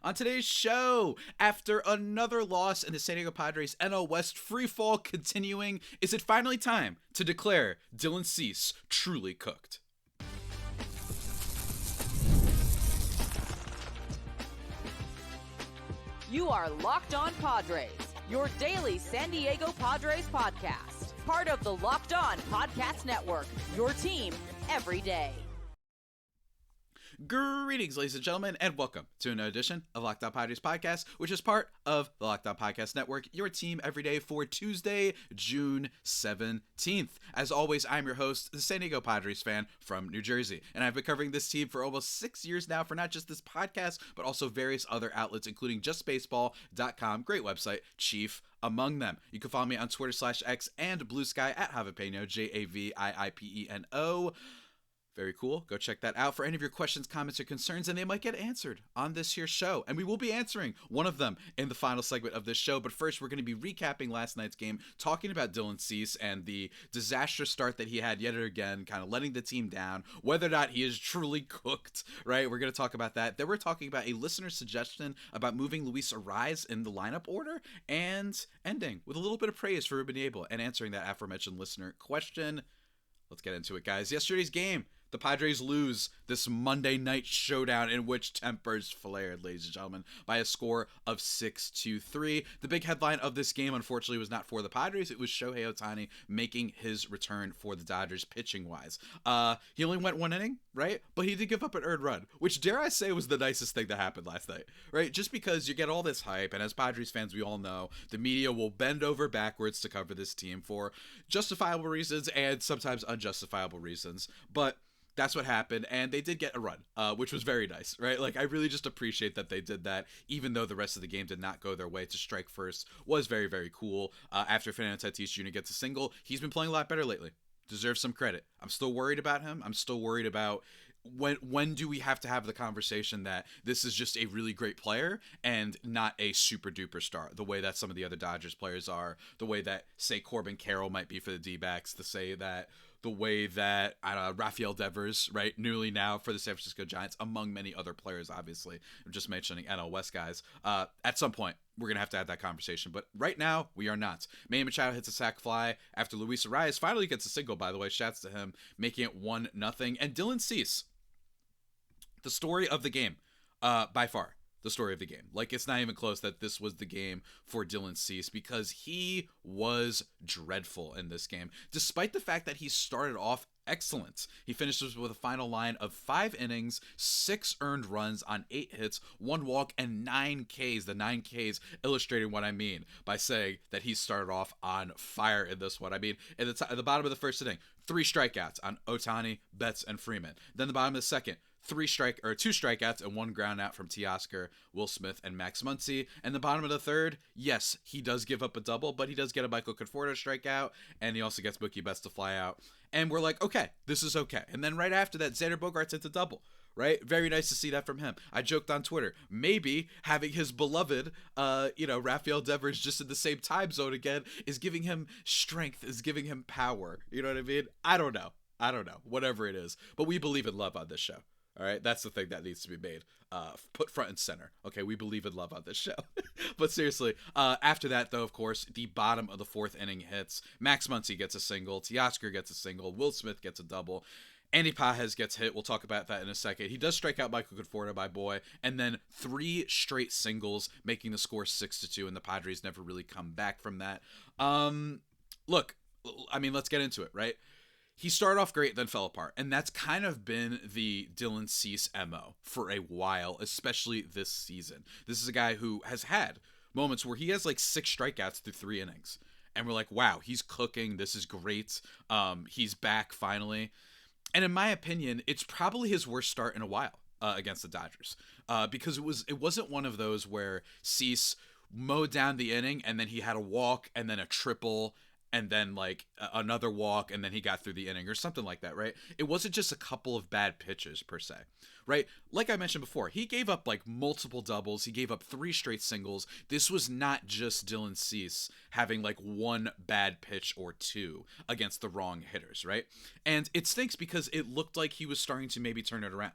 On today's show, after another loss in the San Diego Padres NL West freefall continuing, is it finally time to declare Dylan Cease truly cooked? You are Locked On Padres, your daily San Diego Padres podcast. Part of the Locked On Podcast Network, your team every day. Greetings, ladies and gentlemen, and welcome to another edition of Locked On Padres podcast, which is part of the Locked On Podcast Network, your team every day for Tuesday, June 17th. As always, I'm your host, the San Diego Padres fan from New Jersey, and I've been covering this team for almost 6 years now for not just this podcast, but also various other outlets, including justbaseball.com, great website, chief among them. You can follow me on Twitter/X and Blue Sky at Javipeno, Javiipeno. Very cool. Go check that out for any of your questions, comments, or concerns, and they might get answered on this here show. And we will be answering one of them in the final segment of this show. But first, we're going to be recapping last night's game, talking about Dylan Cease and the disastrous start that he had yet again, kind of letting the team down, whether or not he is truly cooked, right? We're going to talk about that. Then we're talking about a listener suggestion about moving Luis Arráez in the lineup order, and ending with a little bit of praise for Ruben Niebla and answering that aforementioned listener question. Let's get into it, guys. Yesterday's game. The Padres lose this Monday night showdown in which tempers flared, ladies and gentlemen, by a score of 6-3. The big headline of this game, unfortunately, was not for the Padres. It was Shohei Ohtani making his return for the Dodgers pitching-wise. He only went one inning, right? But he did give up an earned run, which, dare I say, was the nicest thing that happened last night, right? Just because you get all this hype, and as Padres fans, we all know, the media will bend over backwards to cover this team for justifiable reasons and sometimes unjustifiable reasons. But that's what happened, and they did get a run, which was very nice, right? Like, I really just appreciate that they did that, even though the rest of the game did not go their way. To strike first was very, very cool. After Fernando Tatis Jr. gets a single, he's been playing a lot better lately. Deserves some credit. I'm still worried about him. I'm still worried about when do we have to have the conversation that this is just a really great player and not a super duper star, the way that some of the other Dodgers players are, the way that, say, Corbin Carroll might be for the D-backs, the way that Rafael Devers, right, newly now for the San Francisco Giants, among many other players, obviously. I'm just mentioning NL West guys. At some point, we're going to have that conversation. But right now, we are not. Manny Machado hits a sac fly after Luis Arráez finally gets a single, by the way. Shouts to him, making it 1-0. And Dylan Cease, the story of the game, by far. The story of the game. Like, it's not even close that this was the game for Dylan Cease, because he was dreadful in this game, despite the fact that he started off excellent. He finishes with a final line of 5 innings, 6 earned runs on 8 hits, 1 walk, and 9 Ks. The 9 Ks illustrating what I mean by saying that he started off on fire in this one. I mean, at the bottom of the first inning, 3 strikeouts on Ohtani, Betts, and Freeman. Then the bottom of the second, 2 strikeouts and 1 ground out from Teoscar, Will Smith, and Max Muncy. And the bottom of the third, yes, he does give up a double, but he does get a Michael Conforto strikeout, and he also gets Mookie Betts to fly out. And we're like, okay, this is okay. And then right after that, Xander Bogaerts hits a double, right? Very nice to see that from him. I joked on Twitter, maybe having his beloved, Rafael Devers just in the same time zone again is giving him strength, is giving him power. You know what I mean? I don't know. Whatever it is. But we believe in love on this show. All right, that's the thing that needs to be made. Put front and center. Okay, we believe in love on this show. But seriously, after that, though, of course, the bottom of the 4th inning hits. Max Muncy gets a single. Teoscar gets a single. Will Smith gets a double. Andy Pages gets hit. We'll talk about that in a second. He does strike out Michael Conforto, my boy. And then 3 straight singles, making the score 6-2, and the Padres never really come back from that. Look, I mean, let's get into it, right? He started off great, then fell apart. And that's kind of been the Dylan Cease MO for a while, especially this season. This is a guy who has had moments where he has like 6 strikeouts through 3 innings. And we're like, wow, he's cooking. This is great. He's back finally. And in my opinion, it's probably his worst start in a while against the Dodgers. Because it wasn't one of those where Cease mowed down the inning and then he had a walk and then a triple and then like another walk, and then he got through the inning or something like that, right? It wasn't just a couple of bad pitches per se, right? Like I mentioned before, he gave up like multiple doubles. He gave up 3 straight singles. This was not just Dylan Cease having like 1 bad pitch or 2 against the wrong hitters, right? And it stinks because it looked like he was starting to maybe turn it around.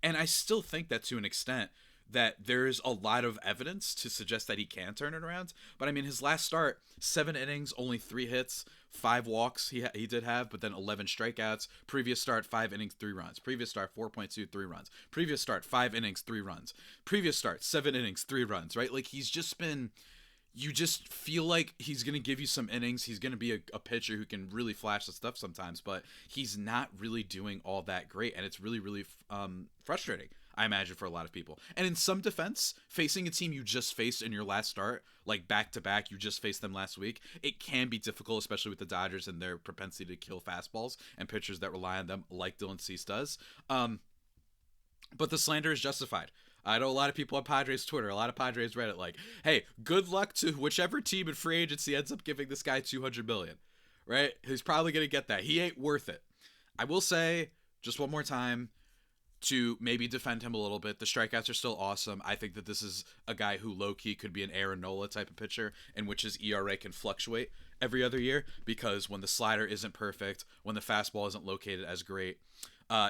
And I still think that to an extent, that there's a lot of evidence to suggest that he can turn it around. But I mean, his last start, 7 innings, only 3 hits, 5 walks he did have, but then 11 strikeouts. Previous start, 5 innings, 3 runs. Previous start, 4.23 runs. Previous start, 5 innings, 3 runs. Previous start, 7 innings, 3 runs, right? Like, he's just been... You just feel like he's going to give you some innings. He's going to be a pitcher who can really flash the stuff sometimes, but he's not really doing all that great, and it's really, really frustrating, I imagine, for a lot of people. And in some defense, facing a team you just faced in your last start, like back-to-back, you just faced them last week, it can be difficult, especially with the Dodgers and their propensity to kill fastballs and pitchers that rely on them, like Dylan Cease does. But the slander is justified. I know a lot of people on Padres Twitter, a lot of Padres Reddit, like, hey, good luck to whichever team in free agency ends up giving this guy $200 million, right? He's probably going to get that. He ain't worth it. I will say, just one more time, to maybe defend him a little bit, the strikeouts are still awesome. I think that this is a guy who low-key could be an Aaron Nola type of pitcher, in which his ERA can fluctuate every other year, because when the slider isn't perfect, when the fastball isn't located as great,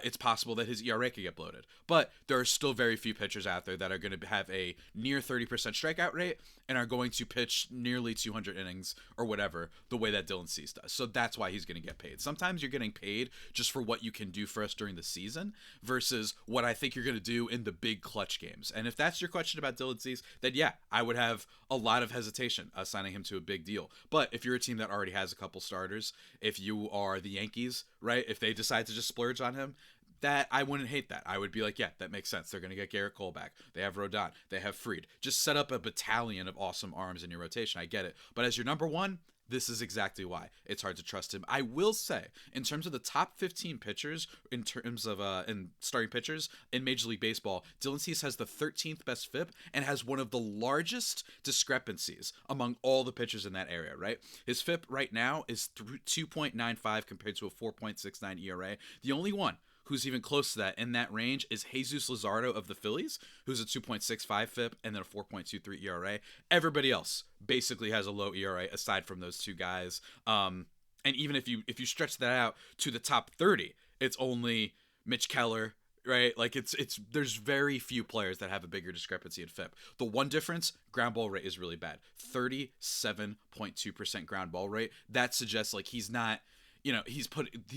it's possible that his ERA could get bloated. But there are still very few pitchers out there that are going to have a near 30% strikeout rate and are going to pitch nearly 200 innings or whatever the way that Dylan Cease does. So that's why he's going to get paid. Sometimes you're getting paid just for what you can do for us during the season versus what I think you're going to do in the big clutch games. And if that's your question about Dylan Cease, then yeah, I would have a lot of hesitation signing him to a big deal. But if you're a team that already has a couple starters, if you are the Yankees, right, if they decide to just splurge on him, that I wouldn't hate that. I would be like, yeah, that makes sense. They're going to get Garrett Cole back. They have Rodon. They have Fried. Just set up a battalion of awesome arms in your rotation. I get it. But as your number one, this is exactly why it's hard to trust him. I will say, in terms of the top 15 pitchers, in terms of in starting pitchers in Major League Baseball, Dylan Cease has the 13th best FIP and has one of the largest discrepancies among all the pitchers in that area, right? His FIP right now is 2.95 compared to a 4.69 ERA. The only one who's even close to that in that range is Jesus Luzardo of the Phillies, who's a 2.65 FIP and then a 4.23 ERA. Everybody else basically has a low ERA aside from those two guys. And even if you stretch that out to the top 30, it's only Mitch Keller, right? Like it's there's very few players that have a bigger discrepancy in FIP. The one difference, ground ball rate is really bad. 37.2% ground ball rate. That suggests like he's not, you know, he's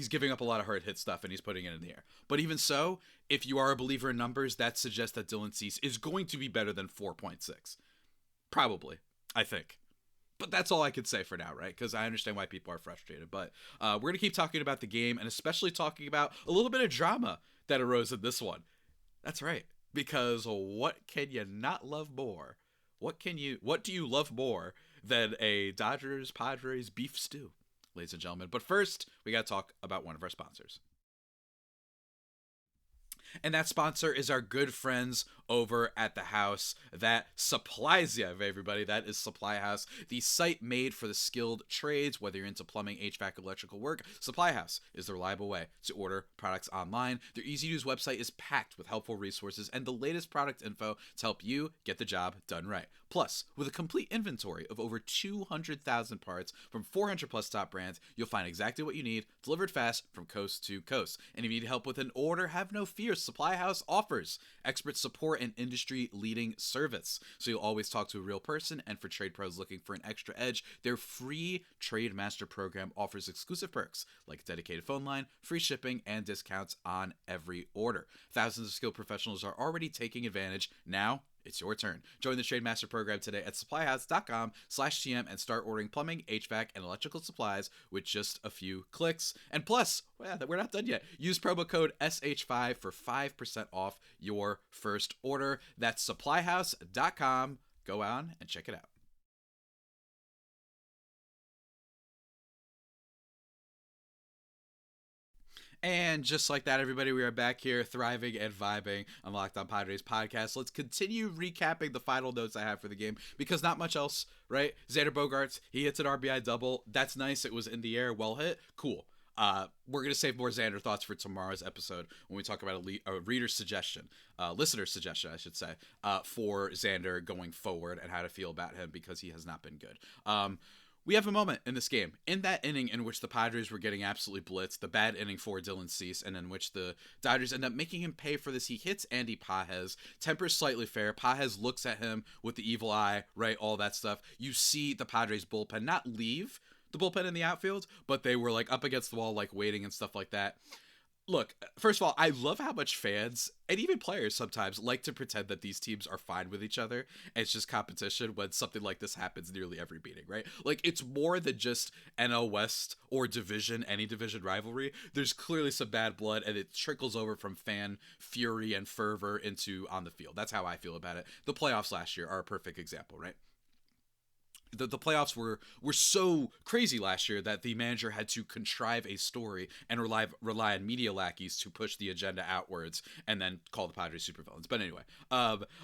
giving up a lot of hard hit stuff and he's putting it in the air. But even so, if you are a believer in numbers, that suggests that Dylan Cease is going to be better than 4.6. Probably, I think. But that's all I could say for now, right? Because I understand why people are frustrated. But we're going to keep talking about the game and especially talking about a little bit of drama that arose in this one. That's right. Because what can you not love more? What do you love more than a Dodgers Padres beef stew, ladies and gentlemen? But first, we got to talk about one of our sponsors. And that sponsor is our good friends over at the house that supplies you, everybody. That is Supply House, the site made for the skilled trades. Whether you're into plumbing, HVAC, electrical work, Supply House is the reliable way to order products online. Their easy-to-use website is packed with helpful resources and the latest product info to help you get the job done right. Plus, with a complete inventory of over 200,000 parts from 400 plus top brands, you'll find exactly what you need, delivered fast from coast to coast. And if you need help with an order, have no fear. Supply House offers expert support and industry-leading service. So you'll always talk to a real person, and for trade pros looking for an extra edge, their free Trade Master program offers exclusive perks like a dedicated phone line, free shipping, and discounts on every order. Thousands of skilled professionals are already taking advantage. Now, it's your turn. Join the Trade Master program today at supplyhouse.com/TM and start ordering plumbing, HVAC, and electrical supplies with just a few clicks. And plus, we're not done yet. Use promo code SH5 for 5% off your first order. That's supplyhouse.com. Go on and check it out. And just like that, everybody, we are back here thriving and vibing on Locked On Padres podcast. Let's continue recapping the final notes I have for the game because not much else, right? Xander Bogaerts, he hits an RBI double. That's nice. It was in the air, well hit. Cool. We're going to save more Xander thoughts for tomorrow's episode when we talk about a reader's suggestion, listener's suggestion, I should say, for Xander going forward and how to feel about him because he has not been good. we have a moment in this game. In that inning in which the Padres were getting absolutely blitzed, the bad inning for Dylan Cease, and in which the Dodgers end up making him pay for this, he hits Andy Pages, tempers slightly fair. Pages looks at him with the evil eye, right? All that stuff. You see the Padres bullpen not leave the bullpen in the outfield, but they were like up against the wall, like waiting and stuff like that. Look, first of all, I love how much fans and even players sometimes like to pretend that these teams are fine with each other and it's just competition when something like this happens nearly every meeting, right? Like, it's more than just NL West or any division rivalry. There's clearly some bad blood, and it trickles over from fan fury and fervor into on the field. That's how I feel about it. The playoffs last year are a perfect example, right? The playoffs were so crazy last year that the manager had to contrive a story and rely on media lackeys to push the agenda outwards and then call the Padres supervillains. But anyway,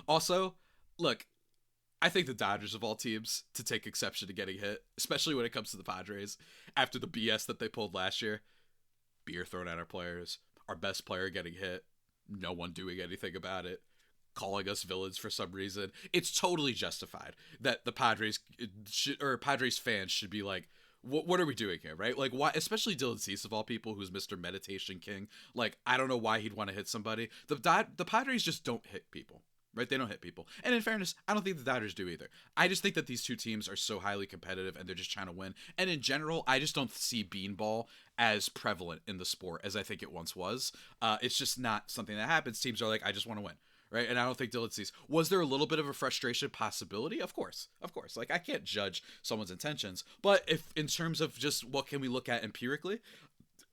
also, look, I think the Dodgers of all teams to take exception to getting hit, especially when it comes to the Padres, after the BS that they pulled last year. Beer thrown at our players, our best player getting hit, no one doing anything about it, calling us villains for some reason. It's totally justified that the Padres Padres fans should be like, what are we doing here, right? Like, why, especially Dylan Cease of all people, who's Mr. Meditation King. Like, I don't know why he'd want to hit somebody. The Padres just don't hit people, right? They don't hit people. And in fairness, I don't think the Dodgers do either. I just think that these two teams are so highly competitive and they're just trying to win. And in general, I just don't see beanball as prevalent in the sport as I think it once was. It's just not something that happens. Teams are like, I just want to win. Right, and I don't think Dylan Cease. Was there a little bit of a frustration possibility? Of course. Like, I can't judge someone's intentions, but if in terms of just what can we look at empirically,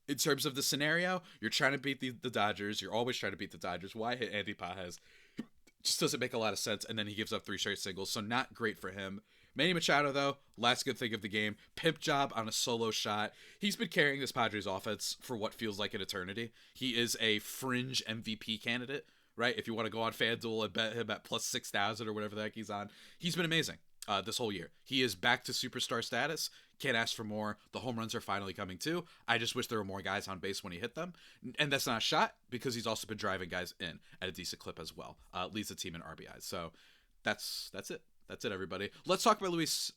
in terms of the scenario, you're trying to beat the Dodgers. You're always trying to beat the Dodgers. Why hit Andy Pages? Just doesn't make a lot of sense. And then he gives up 3 straight singles, so not great for him. Manny Machado, though, last good thing of the game. Pimp job on a solo shot. He's been carrying this Padres offense for what feels like an eternity. He is a fringe MVP candidate. Right, if you want to go on FanDuel and bet him at plus 6,000 or whatever the heck he's on, he's been amazing this whole year. He is back to superstar status. Can't ask for more. The home runs are finally coming too. I just wish there were more guys on base when he hit them, and that's not a shot because he's also been driving guys in at a decent clip as well. Leads the team in RBIs. So that's it. That's it, everybody. Let's talk about Luis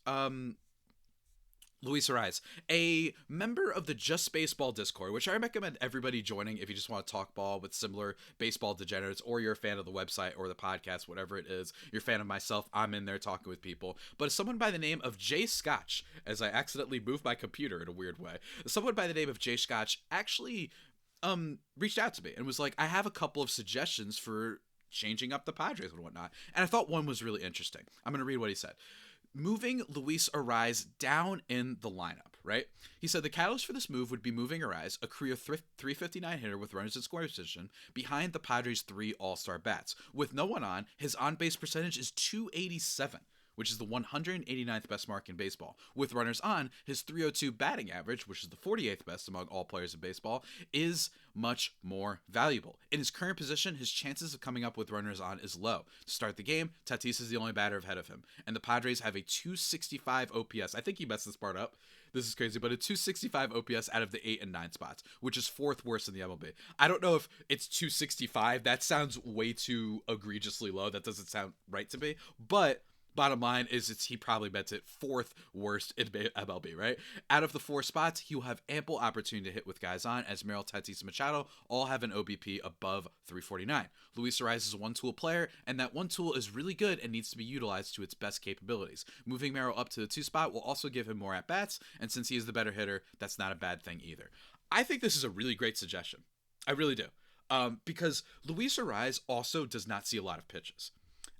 Arráez, a member of the Just Baseball Discord, which I recommend everybody joining if you just want to talk ball with similar baseball degenerates, or you're a fan of the website or the podcast, whatever it is. You're a fan of myself, I'm in there talking with people. But someone by the name of Jay Scotch, as I accidentally moved my computer in a weird way, someone by the name of Jay Scotch actually reached out to me and was like, I have a couple of suggestions for changing up the Padres and whatnot. And I thought one was really interesting. I'm going to read what he said. Moving Luis Arráez down in the lineup, right? He said the catalyst for this move would be moving Arráez, a career 359 hitter with runners in scoring position, behind the Padres' 3 all-star bats. With no one on, his on-base percentage is .287, which is the 189th best mark in baseball. With runners on, his .302 batting average, which is the 48th best among all players in baseball, is much more valuable. In his current position, his chances of coming up with runners on is low. To start the game, Tatis is the only batter ahead of him, and the Padres have a .265 OPS. I think he messed this part up. This is crazy, but a .265 OPS out of the 8 and 9 spots, which is 4th worst in the MLB. I don't know if it's .265. That sounds way too egregiously low. That doesn't sound right to me, but bottom line is he probably meant it 4th worst in MLB, right? Out of the 4 spots, he will have ample opportunity to hit with guys on, as Merrill, Tatis, and Machado all have an OBP above 349. Luis Arráez is a one-tool player, and that one tool is really good and needs to be utilized to its best capabilities. Moving Merrill up to the 2 spot will also give him more at-bats, and since he is the better hitter, that's not a bad thing either. I think this is a really great suggestion. I really do. Because Luis Arráez also does not see a lot of pitches.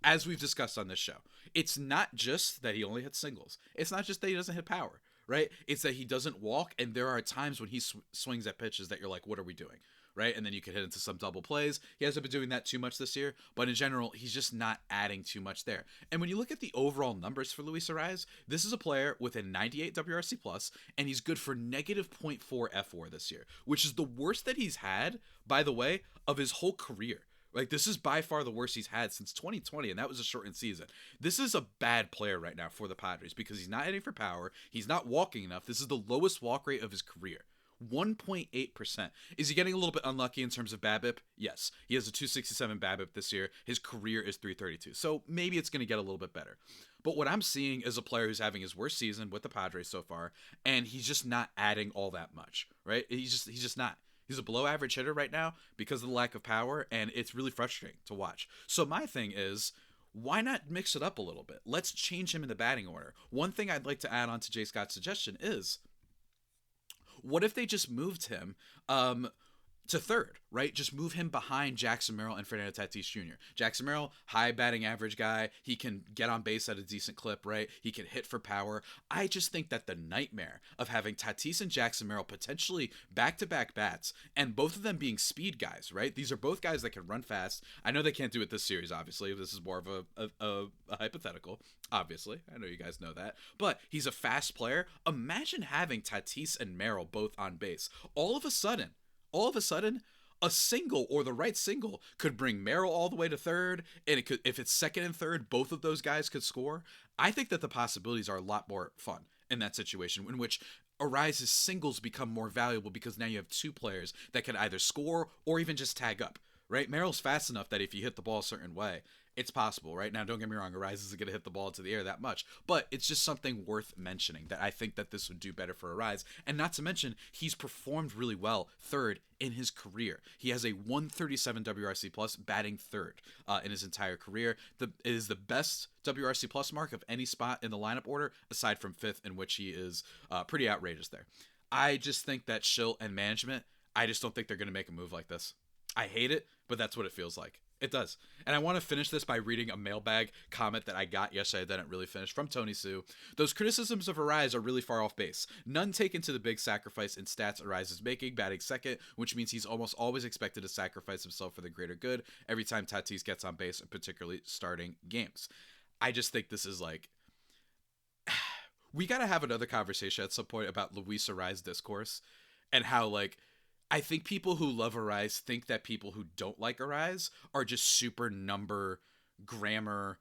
As we've discussed on this show, it's not just that he only hits singles. It's not just that he doesn't hit power, right? It's that he doesn't walk, and there are times when he swings at pitches that you're like, what are we doing, right? And then you can hit into some double plays. He hasn't been doing that too much this year, but in general, he's just not adding too much there. And when you look at the overall numbers for Luis Arráez, this is a player with a 98 WRC+, and he's good for negative .4 F4 this year, which is the worst that he's had, by the way, of his whole career. Like, this is by far the worst he's had since 2020, and that was a shortened season. This is a bad player right now for the Padres because he's not hitting for power. He's not walking enough. This is the lowest walk rate of his career, 1.8%. Is he getting a little bit unlucky in terms of BABIP? Yes. He has a 267 BABIP this year. His career is 332. So maybe it's going to get a little bit better. But what I'm seeing is a player who's having his worst season with the Padres so far, and he's just not adding all that much, right? He's just not. He's a below average hitter right now because of the lack of power, and it's really frustrating to watch. So my thing is, why not mix it up a little bit? Let's change him in the batting order. One thing I'd like to add on to Jay Scott's suggestion is, what if they just moved him to third, right? Just move him behind Jackson Merrill and Fernando Tatis Jr. Jackson Merrill, high batting average guy. He can get on base at a decent clip, right? He can hit for power. I just think that the nightmare of having Tatis and Jackson Merrill potentially back-to-back bats, and both of them being speed guys, right? These are both guys that can run fast. I know they can't do it this series, obviously. This is more of a hypothetical, obviously. I know you guys know that. But he's a fast player. Imagine having Tatis and Merrill both on base. All of a sudden, a single or the right single could bring Merrill all the way to third, and it could, if it's second and third, both of those guys could score. I think that the possibilities are a lot more fun in that situation, in which Arraez's singles become more valuable because now you have two players that can either score or even just tag up, right? Merrill's fast enough that if you hit the ball a certain way, it's possible, right? Now, don't get me wrong, Arraez isn't going to hit the ball into the air that much, but it's just something worth mentioning that I think that this would do better for Arraez. And not to mention, he's performed really well third in his career. He has a 137 WRC plus batting third in his entire career. It is the best WRC plus mark of any spot in the lineup order, aside from fifth, in which he is pretty outrageous there. I just think that Schilt and management, I just don't think they're going to make a move like this. I hate it, but that's what it feels like. It does. And I want to finish this by reading a mailbag comment that I got yesterday that I didn't really finish from Tony Sue. Those criticisms of Arraez are really far off base. None taken to the big sacrifice in stats Arraez is making, batting second, which means he's almost always expected to sacrifice himself for the greater good every time Tatis gets on base, particularly starting games. I just think this is like... we got to have another conversation at some point about Luis Arraez discourse and how, like, I think people who love Arraez think that people who don't like Arraez are just super number grammar,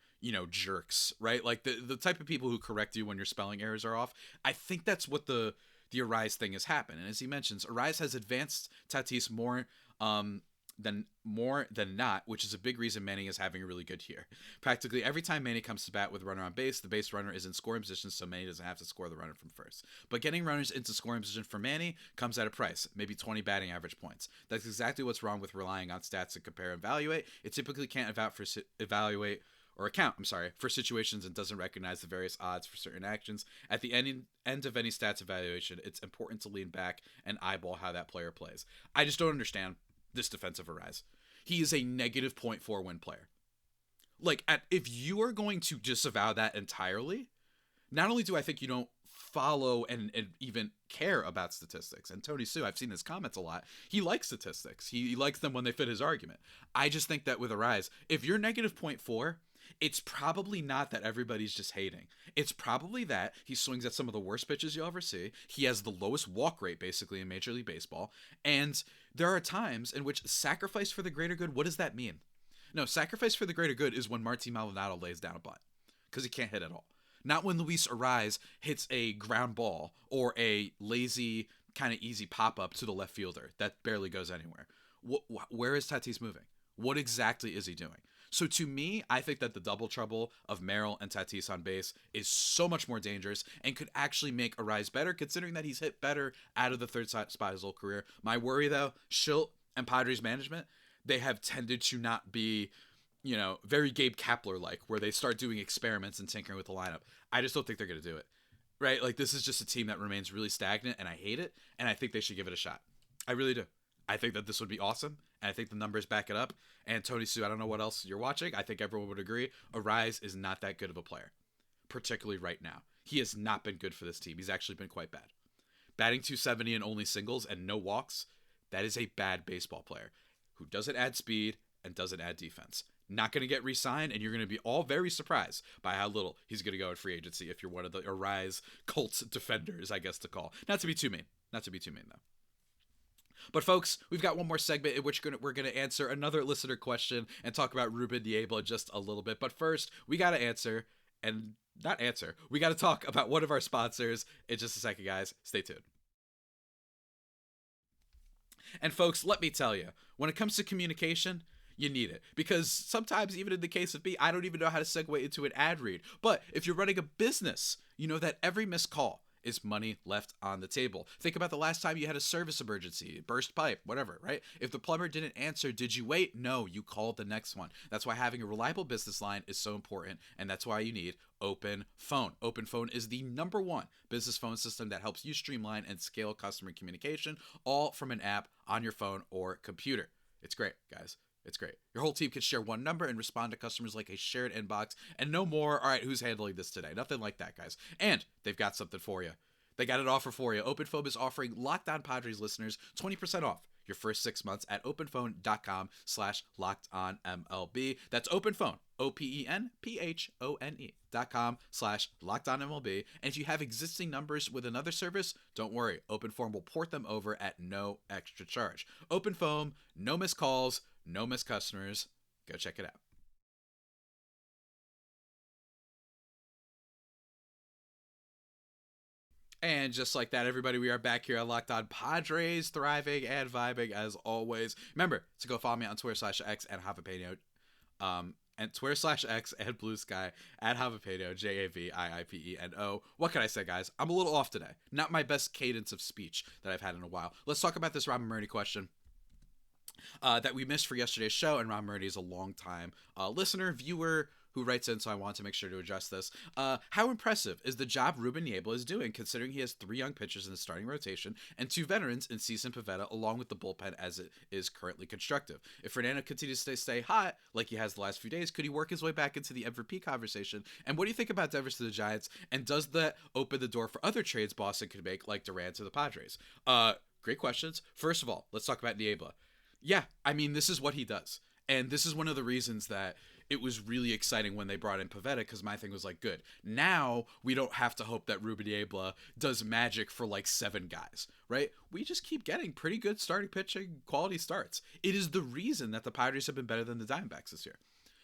jerks, right? Like the type of people who correct you when your spelling errors are off. I think that's what the Arraez thing has happened. And as he mentions, Arraez has advanced Tatis more than not, which is a big reason Manny is having a really good year. Practically every time Manny comes to bat with a runner on base, the base runner is in scoring position, so Manny doesn't have to score the runner from first. But getting runners into scoring position for Manny comes at a price, maybe 20 batting average points. That's exactly what's wrong with relying on stats to compare and evaluate. It typically can't account for situations and doesn't recognize the various odds for certain actions. At the end of any stats evaluation, it's important to lean back and eyeball how that player plays. I just don't understand this defensive Arraez. He is a negative 0.4 win player. Like, if you are going to disavow that entirely, not only do I think you don't follow and even care about statistics, and Tony Sue, I've seen his comments a lot, he likes statistics. He likes them when they fit his argument. I just think that with Arraez, if you're negative 0.4, it's probably not that everybody's just hating. It's probably that he swings at some of the worst pitches you'll ever see. He has the lowest walk rate, basically, in Major League Baseball. And there are times in which sacrifice for the greater good, what does that mean? No, sacrifice for the greater good is when Martin Maldonado lays down a butt, because he can't hit at all. Not when Luis Arraez hits a ground ball or a lazy, kind of easy pop-up to the left fielder that barely goes anywhere. Where is Tatis moving? What exactly is he doing? So to me, I think that the double trouble of Merrill and Tatis on base is so much more dangerous and could actually make Arraez better, considering that he's hit better out of the third spot his whole career. My worry, though, Schilt and Padres management, they have tended to not be, very Gabe Kapler-like, where they start doing experiments and tinkering with the lineup. I just don't think they're going to do it, right? Like, this is just a team that remains really stagnant, and I hate it, and I think they should give it a shot. I really do. I think that this would be awesome, and I think the numbers back it up. And Tony Sue, I don't know what else you're watching. I think everyone would agree. Arraez is not that good of a player, particularly right now. He has not been good for this team. He's actually been quite bad. Batting 270 and only singles and no walks, that is a bad baseball player who doesn't add speed and doesn't add defense. Not going to get re-signed, and you're going to be all very surprised by how little he's going to go in free agency if you're one of the Arraez cult defenders, I guess to call. Not to be too mean, though. But folks, we've got one more segment in which we're going to answer another listener question and talk about Ruben Niebla just a little bit. But first, we got to we got to talk about one of our sponsors in just a second, guys. Stay tuned. And folks, let me tell you, when it comes to communication, you need it. Because sometimes, even in the case of me, I don't even know how to segue into an ad read. But if you're running a business, you know that every missed call is money left on the table. Think about the last time you had a service emergency, burst pipe, whatever, right? If the plumber didn't answer, did you wait? No, you called the next one. That's why having a reliable business line is so important, and that's why you need Open Phone. Open Phone is the #1 business phone system that helps you streamline and scale customer communication, all from an app on your phone or computer. It's great, guys. It's great. Your whole team can share one number and respond to customers like a shared inbox, and no more, all right, who's handling this today? Nothing like that, guys. And they've got something for you. They got an offer for you. OpenPhone is offering Locked On Padres listeners 20% off your first 6 months at openphone.com/LockedOnMLB. That's OpenPhone, OpenPhone.com/LockedOnMLB. And if you have existing numbers with another service, don't worry. OpenPhone will port them over at no extra charge. OpenPhone, no missed calls, no missed customers. Go check it out. And just like that, everybody, we are back here at Locked On Padres, thriving and vibing as always. Remember to go follow me on Twitter/X at Javapeno, and Twitter/X and Blue Sky at Javapeno, JAVIIPENO. What can I say, guys? I'm a little off today. Not my best cadence of speech that I've had in a while. Let's talk about this Robin Murray question that we missed for yesterday's show. And Robin Murray is a longtime listener, viewer, who writes in, so I want to make sure to address this. How impressive is the job Ruben Niebla is doing, considering he has 3 young pitchers in the starting rotation and 2 veterans in Cease and Pivetta, along with the bullpen as it is currently constructive? If Fernando continues to stay hot, like he has the last few days, could he work his way back into the MVP conversation? And what do you think about Devers to the Giants? And does that open the door for other trades Boston could make, like Duran to the Padres? Great questions. First of all, let's talk about Niebla. Yeah, I mean, this is what he does. And this is one of the reasons that it was really exciting when they brought in Pivetta, because my thing was like, good. Now we don't have to hope that Ruben Niebla does magic for like 7 guys, right? We just keep getting pretty good starting pitching quality starts. It is the reason that the Padres have been better than the Diamondbacks this year,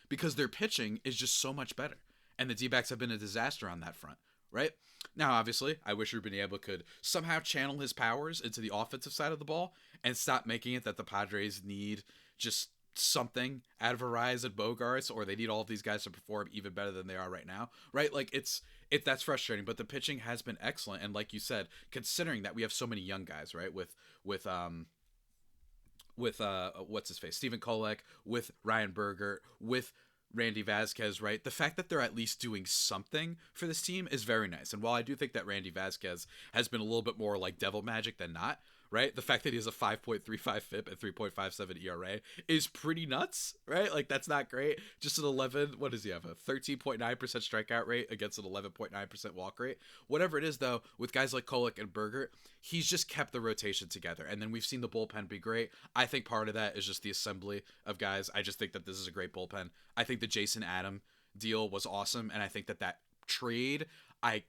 because their pitching is just so much better. And the D-backs have been a disaster on that front, right? Now, obviously, I wish Ruben Niebla could somehow channel his powers into the offensive side of the ball and stop making it that the Padres need just something out of Arraez and Bogarts, or they need all of these guys to perform even better than they are right now, right? Like that's frustrating, but the pitching has been excellent. And like you said, considering that we have so many young guys, right? With what's his face, Stephen Kolek, with Ryan Berger, with Randy Vasquez, right? The fact that they're at least doing something for this team is very nice. And while I do think that Randy Vasquez has been a little bit more like devil magic than not, right? The fact that he has a 5.35 FIP and 3.57 ERA is pretty nuts, right? Like, that's not great. Just an 11, what does he have? A 13.9% strikeout rate against an 11.9% walk rate. Whatever it is, though, with guys like Kolek and Berger, he's just kept the rotation together. And then we've seen the bullpen be great. I think part of that is just the assembly of guys. I just think that this is a great bullpen. I think the Jason Adam deal was awesome, and I think that trade, I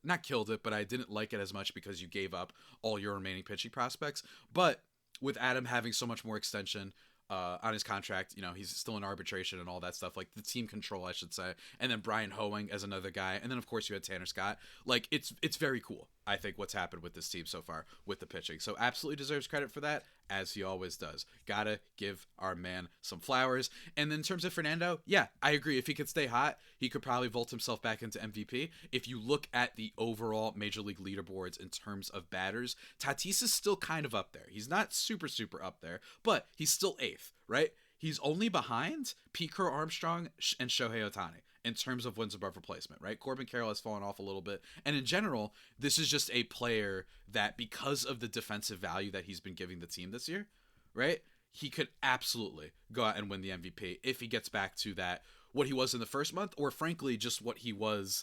not killed it, but I didn't like it as much because you gave up all your remaining pitching prospects. But with Adam having so much more extension on his contract, you know, he's still in arbitration and all that stuff, like the team control, I should say. And then Brian Hoeing as another guy. And then, of course, you had Tanner Scott. Like, it's very cool, I think, what's happened with this team so far with the pitching. So absolutely deserves credit for that, as he always does. Gotta give our man some flowers. And then in terms of Fernando, yeah, I agree. If he could stay hot, he could probably vault himself back into MVP. If you look at the overall Major League leaderboards in terms of batters, Tatis is still kind of up there. He's not super, super up there, but he's still 8th, right? He's only behind Pete Crow Armstrong and Shohei Ohtani in terms of wins above replacement, right? Corbin Carroll has fallen off a little bit. And in general, this is just a player that, because of the defensive value that he's been giving the team this year, right? He could absolutely go out and win the MVP if he gets back to that, what he was in the first month, or frankly, just what he was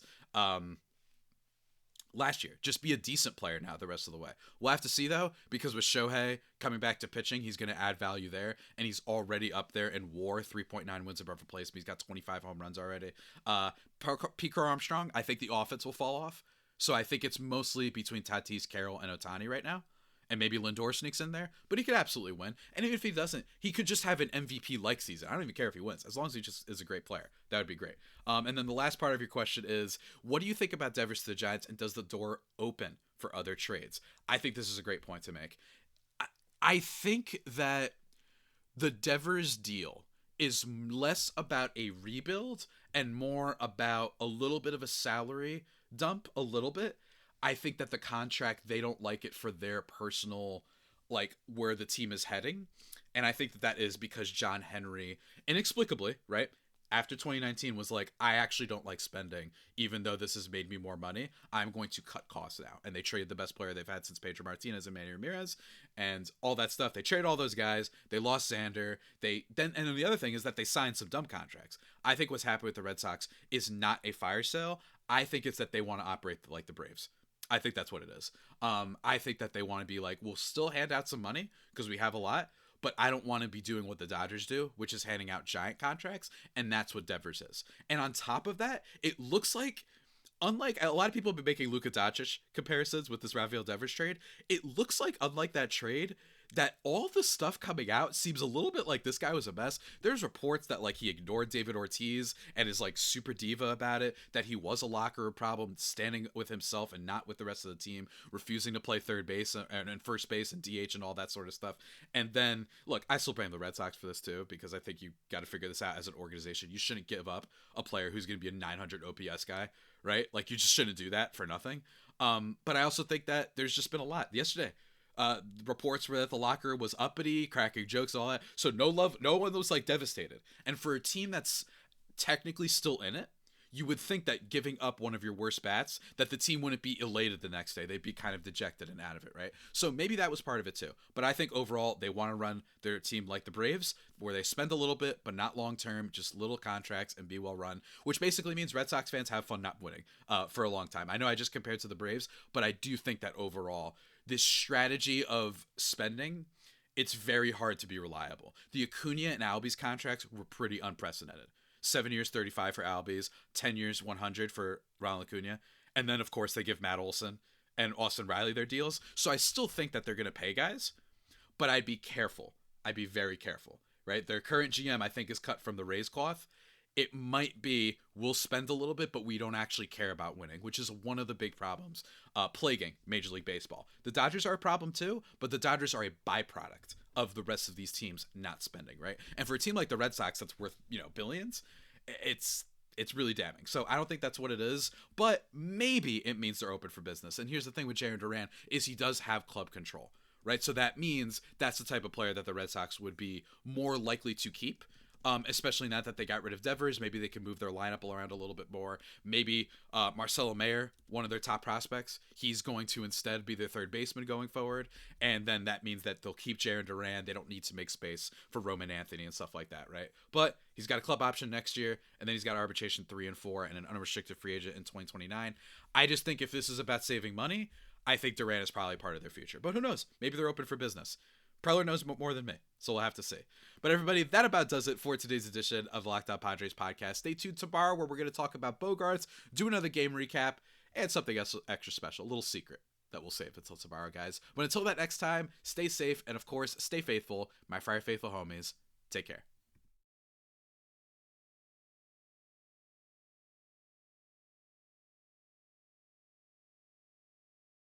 last year. Just be a decent player now the rest of the way. We'll have to see, though, because with Shohei coming back to pitching, he's going to add value there, and he's already up there in WAR, 3.9 wins above replacement. He's got 25 home runs already. Pete Crow Armstrong, I think the offense will fall off, so I think it's mostly between Tatis, Carroll, and Ohtani right now. And maybe Lindor sneaks in there, but he could absolutely win. And even if he doesn't, he could just have an MVP-like season. I don't even care if he wins, as long as he just is a great player. That would be great. And then the last part of your question is, what do you think about Devers to the Giants, and does the door open for other trades? I think this is a great point to make. I think that the Devers deal is less about a rebuild and more about a little bit of a salary dump, a little bit. I think that the contract, they don't like it for their personal, like, where the team is heading. And I think that that is because John Henry, inexplicably, right, after 2019 was like, I actually don't like spending, even though this has made me more money. I'm going to cut costs now. And they traded the best player they've had since Pedro Martinez and Manny Ramirez and all that stuff. They traded all those guys. They lost Xander. And then the other thing is that they signed some dumb contracts. I think what's happened with the Red Sox is not a fire sale. I think it's that they want to operate like the Braves. I think that's what it is. I think that they want to be like, we'll still hand out some money because we have a lot, but I don't want to be doing what the Dodgers do, which is handing out giant contracts, and that's what Devers is. And on top of that, it looks like, unlike a lot of people have been making Luka Doncic comparisons with this Rafael Devers trade, it looks like, unlike that trade, that all the stuff coming out seems a little bit like this guy was a mess. There's reports that like he ignored David Ortiz and is like super diva about it, that he was a locker room problem, standing with himself and not with the rest of the team, refusing to play third base and first base and DH and all that sort of stuff. And then, look, I still blame the Red Sox for this too, because I think you got to figure this out as an organization. You shouldn't give up a player who's going to be a 900 OPS guy, right? Like, you just shouldn't do that for nothing. But I also think that there's just been a lot. Yesterday, reports were that the locker room was uppity, cracking jokes and all that. So no one was like devastated. And for a team that's technically still in it, you would think that giving up one of your worst bats, that the team wouldn't be elated the next day. They'd be kind of dejected and out of it, right? So maybe that was part of it too. But I think overall, they want to run their team like the Braves, where they spend a little bit, but not long-term, just little contracts and be well run, which basically means Red Sox fans have fun not winning for a long time. I know I just compared to the Braves, but I do think that overall, this strategy of spending, it's very hard to be reliable. The Acuna and Albies contracts were pretty unprecedented. 7 years, 35 for Albies, 10 years, 100 for Ronald Acuna. And then, of course, they give Matt Olson and Austin Riley their deals. So I still think that they're going to pay guys, but I'd be careful. I'd be very careful, right? Their current GM, I think, is cut from the Rays cloth. It might be, we'll spend a little bit, but we don't actually care about winning, which is one of the big problems plaguing Major League Baseball. The Dodgers are a problem too, but the Dodgers are a byproduct of the rest of these teams not spending, right? And for a team like the Red Sox that's worth, billions, it's really damning. So I don't think that's what it is, but maybe it means they're open for business. And here's the thing with Jarren Duran is he does have club control, right? So that means that's the type of player that the Red Sox would be more likely to keep. Especially now that they got rid of Devers. Maybe they can move their lineup around a little bit more. Maybe Marcelo Mayer, one of their top prospects, he's going to instead be their third baseman going forward. And then that means that they'll keep Jarren Duran. They don't need to make space for Roman Anthony and stuff like that, right? But he's got a club option next year, and then he's got arbitration 3 and 4 and an unrestricted free agent in 2029. I just think if this is about saving money, I think Duran is probably part of their future. But who knows? Maybe they're open for business. Preller knows more than me, so we'll have to see. But everybody, that about does it for today's edition of Locked On Padres podcast. Stay tuned tomorrow where we're going to talk about Bogarts, do another game recap, and something else extra special, a little secret that we'll save until tomorrow, guys. But until that next time, stay safe, and of course, stay faithful, my Friar Faithful homies. Take care.